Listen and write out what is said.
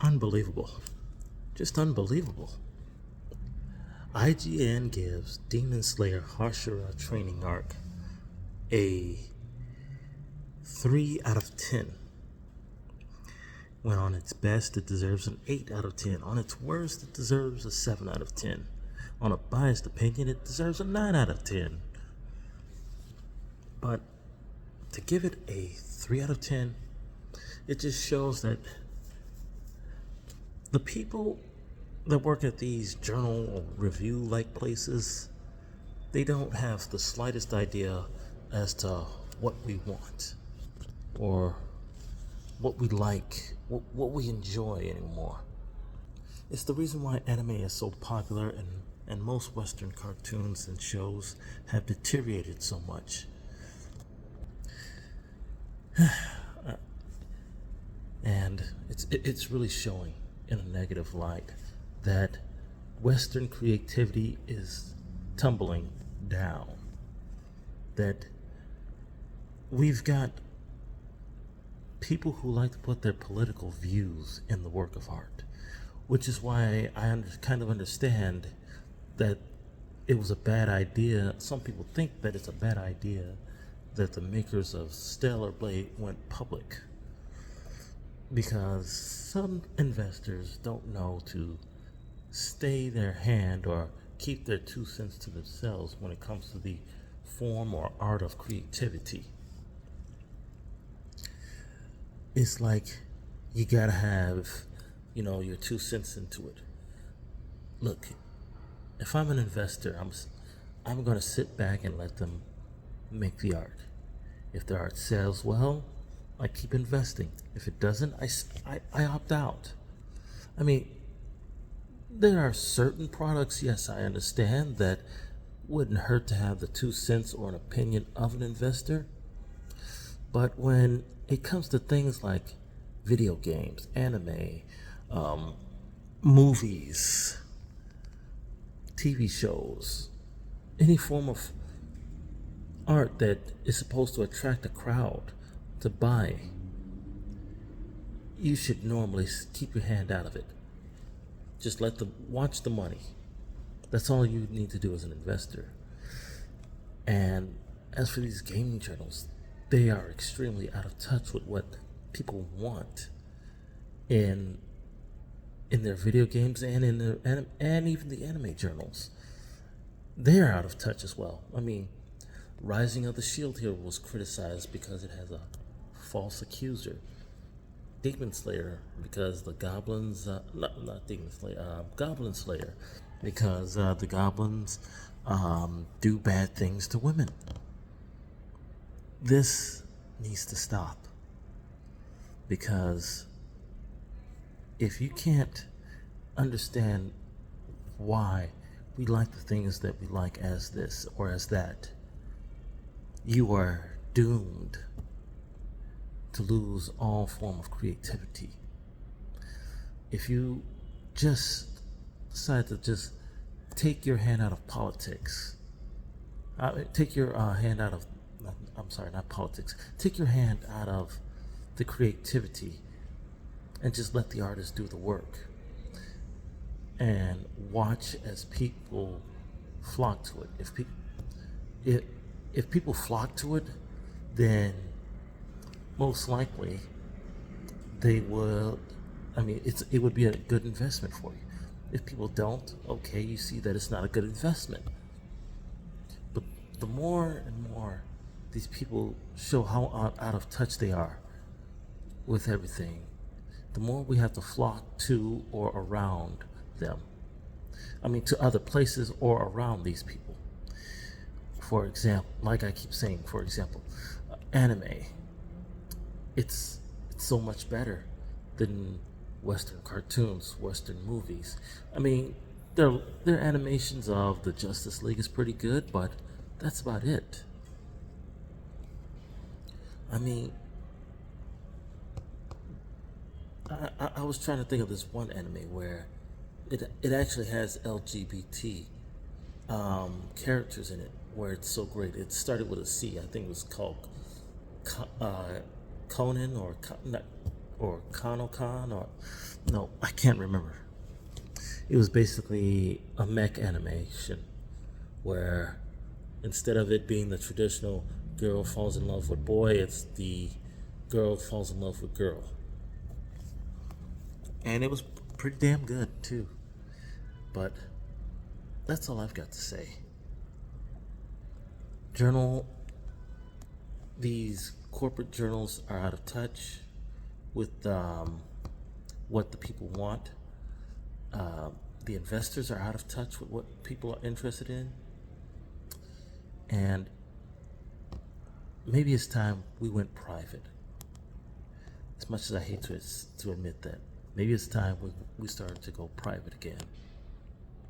Unbelievable. Just unbelievable. IGN gives Demon Slayer Hashira training arc a 3 out of 10. When on its best, it deserves an 8 out of 10. On its worst, it deserves a 7 out of 10. On a biased opinion, it deserves a 9 out of 10. But to give it a 3 out of 10, it just shows that the people that work at these journal or review-like places, they don't have the slightest idea as to what we want or what we like, what we enjoy anymore. It's the reason why anime is so popular and most Western cartoons and shows have deteriorated so much. And it's really showing in a negative light that Western creativity is tumbling down. That we've got people who like to put their political views in the work of art, which is why I kind of understand that it was a bad idea. Some people think that it's a bad idea that the makers of Stellar Blade went public, because some investors don't know to stay their hand or keep their 2 cents to themselves when it comes to the form or art of creativity. It's like you gotta have, your 2 cents into it. Look, if I'm an investor, I'm gonna sit back and let them make the art. If the art sells well, I keep investing. If it doesn't, I opt out. I mean, there are certain products, yes, I understand, that wouldn't hurt to have the 2 cents or an opinion of an investor. But when it comes to things like video games, anime, movies, TV shows, any form of art that is supposed to attract a crowd to buy, you should normally keep your hand out of it. Just watch the money. That's all you need to do as an investor. And as for these gaming journals, they are extremely out of touch with what people want in their video games and in their and even the anime journals. They're out of touch as well. I mean, Rising of the Shield Hero was criticized because it has a false accuser. Demon Slayer because the goblins, not Demon Slayer, Goblin Slayer, because the goblins do bad things to women. This needs to stop, because if you can't understand why we like the things that we like as this or as that, you are doomed to lose all form of creativity. If you just decide to just take your hand out of politics, take your hand out of, I'm sorry, not politics, take your hand out of the creativity and just let the artist do the work and watch as people flock to it. If people flock to it, then most likely they will, it would be a good investment for you. If people don't, okay, you see that it's not a good investment. But the more and more these people show how out of touch they are with everything, the more we have to flock to or around them. To other places or around these people. For example, like I keep saying, anime. It's so much better than Western cartoons, Western movies. Their animations of the Justice League is pretty good, but that's about it. I was trying to think of this one anime where it actually has LGBT characters in it, where it's so great. It started with a C. I think it was called Conan or Konokan, or No, I can't remember. It was basically a mech animation where instead of it being the traditional girl falls in love with boy, it's the girl falls in love with girl. And it was pretty damn good too. But that's all I've got to say. Journal, these corporate journals are out of touch with what the people want. The investors are out of touch with what people are interested in. And maybe it's time we went private. As much as I hate to admit that, maybe it's time we started to go private again.